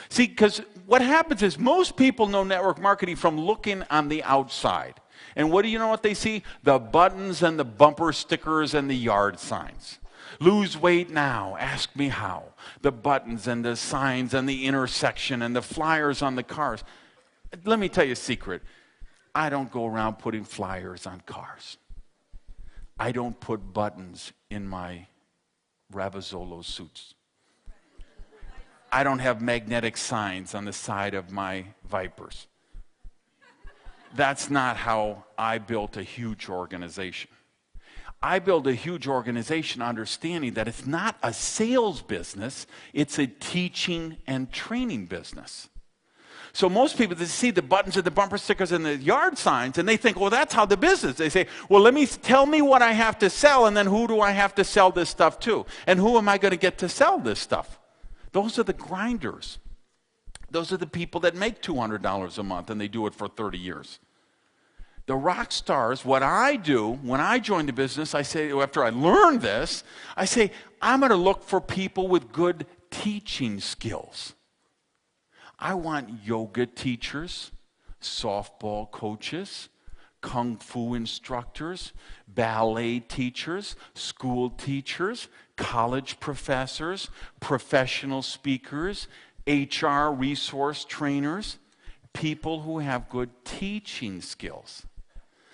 See, because what happens is most people know network marketing from looking on the outside. And what do you know what they see? The buttons and the bumper stickers and the yard signs. Lose weight now, ask me how. The buttons and the signs and the intersection and the flyers on the cars. Let me tell you a secret. I don't go around putting flyers on cars. I don't put buttons in my Ravazzolo suits. I don't have magnetic signs on the side of my Vipers. That's not how I built a huge organization. I built a huge organization understanding that it's not a sales business, it's a teaching and training business. So most people, they see the buttons and the bumper stickers and the yard signs, and they think, well, that's how the business. They say, well, tell me what I have to sell, and then who do I have to sell this stuff to? And who am I going to get to sell this stuff? Those are the grinders. Those are the people that make $200 a month, and they do it for 30 years. The rock stars, what I do when I join the business, I say, after I learn this, I say, I'm going to look for people with good teaching skills. I want yoga teachers, softball coaches, kung fu instructors, ballet teachers, school teachers, college professors, professional speakers, HR resource trainers, people who have good teaching skills.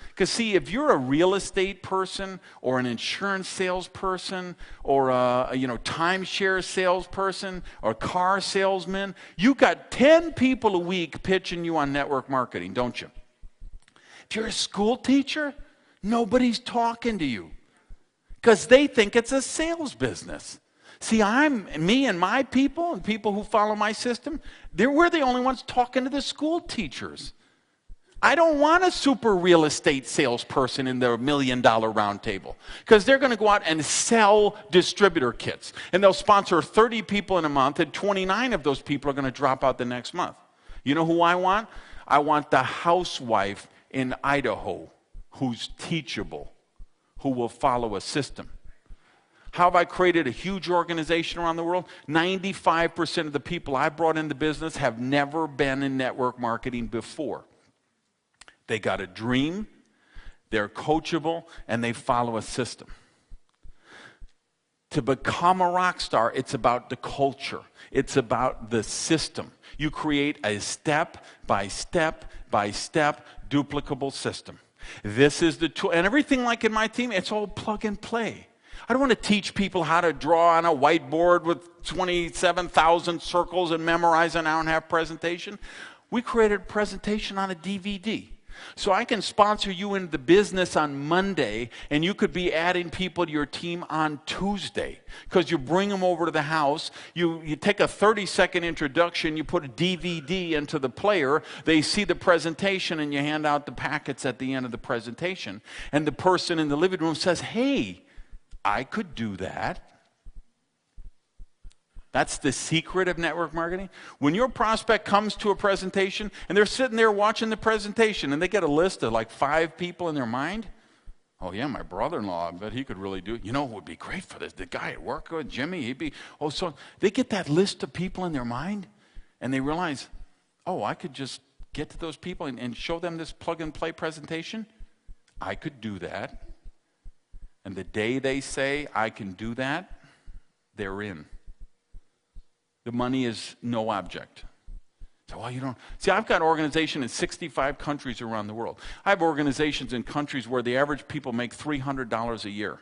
Because see, if you're a real estate person or an insurance salesperson or a timeshare salesperson or a car salesman, you got 10 people a week pitching you on network marketing, don't you? If you're a school teacher, nobody's talking to you because they think it's a sales business. See, me and my people and people who follow my system, we're the only ones talking to the school teachers. I don't want a super real estate salesperson in their $1 million round table because they're going to go out and sell distributor kits. And they'll sponsor 30 people in a month, and 29 of those people are going to drop out the next month. You know who I want? I want the housewife in Idaho who's teachable, who will follow a system. How have I created a huge organization around the world? 95% of the people I brought into business have never been in network marketing before. They got a dream, they're coachable, and they follow a system. To become a rock star, it's about the culture. It's about the system. You create a step-by-step duplicable system. This is the tool. And everything like in my team, it's all plug and play. I don't want to teach people how to draw on a whiteboard with 27,000 circles and memorize an hour and a half presentation. We created a presentation on a DVD. So I can sponsor you into the business on Monday, and you could be adding people to your team on Tuesday. Because you bring them over to the house, you take a 30-second introduction, you put a DVD into the player, they see the presentation, and you hand out the packets at the end of the presentation. And the person in the living room says, hey, I could do that. That's the secret of network marketing. When your prospect comes to a presentation and they're sitting there watching the presentation and they get a list of like 5 people in their mind. Oh yeah, my brother-in-law, I bet he could really do it. You know what would be great for this? The guy at work, Jimmy, he'd be, so they get that list of people in their mind and they realize, I could just get to those people and show them this plug and play presentation. I could do that. And the day they say, I can do that, they're in. The money is no object. So, you don't. See, I've got organizations in 65 countries around the world. I have organizations in countries where the average people make $300 a year.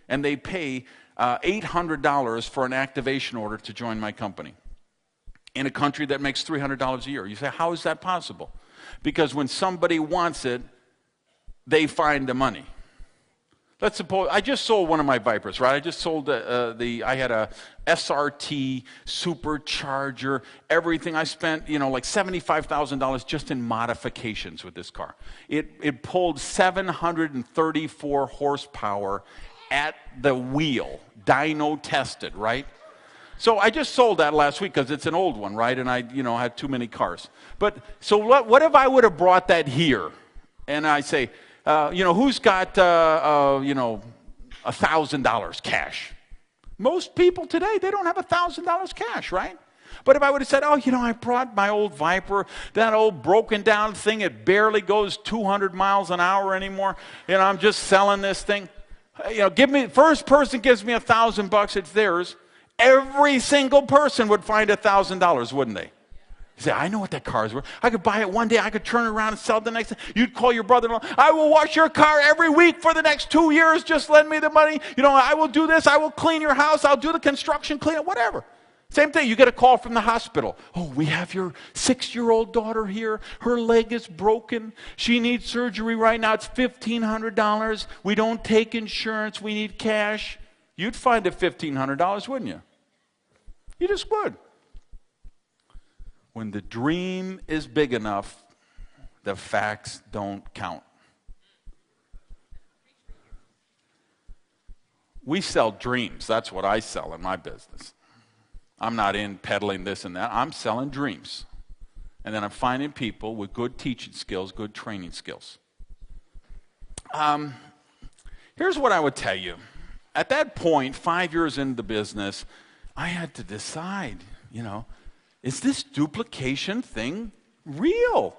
And they pay $800 for an activation order to join my company. In a country that makes $300 a year. You say, how is that possible? Because when somebody wants it, they find the money. Let's suppose, I just sold one of my Vipers, right? I just sold I had a SRT, supercharger, everything. I spent, like $75,000 just in modifications with this car. It pulled 734 horsepower at the wheel, dyno tested, right? So I just sold that last week because it's an old one, right? And I, had too many cars. But, so what if I would have brought that here? And I say, who's got, $1,000 cash? Most people today, they don't have $1,000 cash, right? But if I would have said, I brought my old Viper, that old broken down thing, it barely goes 200 miles an hour anymore, I'm just selling this thing. First person gives me $1,000, it's theirs. Every single person would find $1,000, wouldn't they? You say, I know what that car is worth. I could buy it one day. I could turn it around and sell it the next day. You'd call your brother-in-law. I will wash your car every week for the next 2 years. Just lend me the money. I will do this. I will clean your house. I'll do the construction, clean it, whatever. Same thing. You get a call from the hospital. We have your 6-year-old daughter here. Her leg is broken. She needs surgery right now. It's $1,500. We don't take insurance. We need cash. You'd find it $1,500, wouldn't you? You just would. When the dream is big enough, the facts don't count. We sell dreams. That's what I sell in my business. I'm not in peddling this and that. I'm selling dreams. And then I'm finding people with good teaching skills, good training skills. Here's what I would tell you. At that point, 5 years into the business, I had to decide, is this duplication thing real?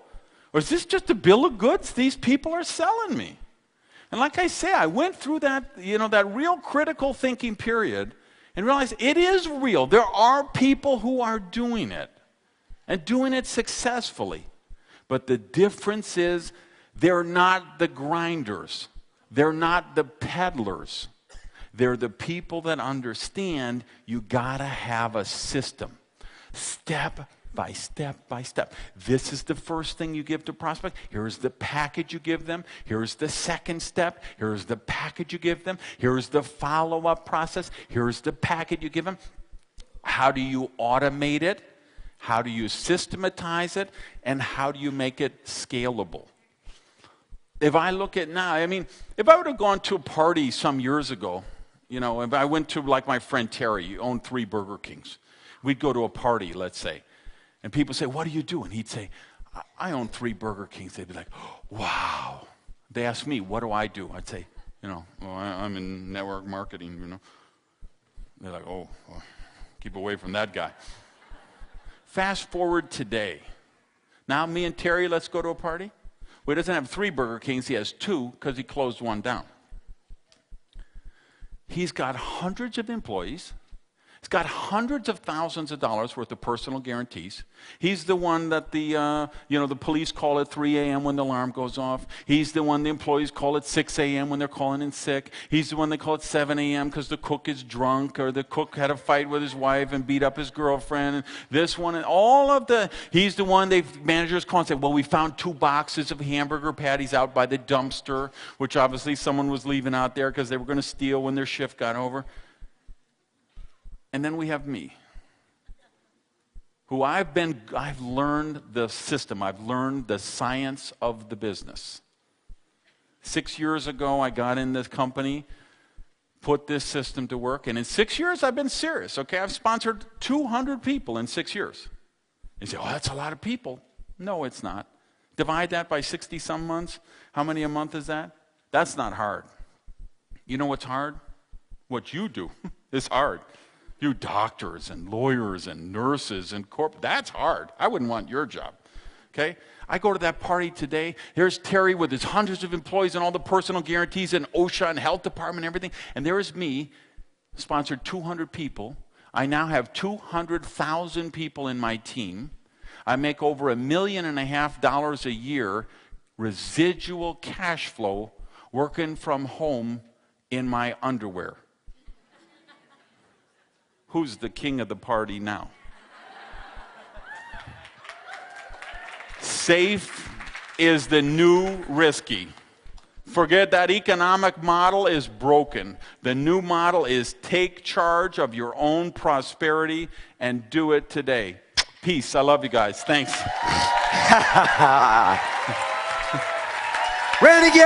Or is this just a bill of goods these people are selling me? And like I say, I went through that, that real critical thinking period and realized it is real. There are people who are doing it and doing it successfully. But the difference is they're not the grinders. They're not the peddlers. They're the people that understand you gotta have a system. Step by step by step. This is the first thing you give to prospect. Here's the package you give them. Here's the second step. Here's the package you give them. Here's the follow-up process. Here's the package you give them. How do you automate it? How do you systematize it? And how do you make it scalable? If I look at now, if I would have gone to a party some years ago, if I went to like my friend Terry, he owned 3 Burger Kings. We'd go to a party, let's say, and people say, what do you do? And he'd say, I own 3 Burger Kings. They'd be like, wow. They ask me, what do I do? I'd say, I'm in network marketing, They're like, oh, well, keep away from that guy. Fast forward today. Now me and Terry, let's go to a party. Well, he doesn't have 3 Burger Kings, he has 2 because he closed one down. He's got hundreds of employees. He's got hundreds of thousands of dollars worth of personal guarantees. He's the one that the police call at 3 a.m. when the alarm goes off. He's the one the employees call at 6 a.m. when they're calling in sick. He's the one they call at 7 a.m. because the cook is drunk, or the cook had a fight with his wife and beat up his girlfriend. And this one and he's the one managers call and say, well, we found 2 boxes of hamburger patties out by the dumpster, which obviously someone was leaving out there because they were going to steal when their shift got over. And then we have me, who I've learned the system. I've learned the science of the business. 6 years ago, I got in this company, put this system to work, and in 6 years, I've been serious, okay? I've sponsored 200 people in 6 years. You say, oh, that's a lot of people. No, it's not. Divide that by 60-some months. How many a month is that? That's not hard. You know what's hard? What you do is hard. You doctors and lawyers and nurses and that's hard. I wouldn't want your job, okay? I go to that party today. Here's Terry with his hundreds of employees and all the personal guarantees and OSHA and health department and everything. And there is me, sponsored 200 people. I now have 200,000 people in my team. I make over $1.5 million a year residual cash flow working from home in my underwear. Who's the king of the party now? Safe is the new risky. Forget that economic model is broken. The new model is take charge of your own prosperity and do it today. Peace. I love you guys. Thanks. Renegade!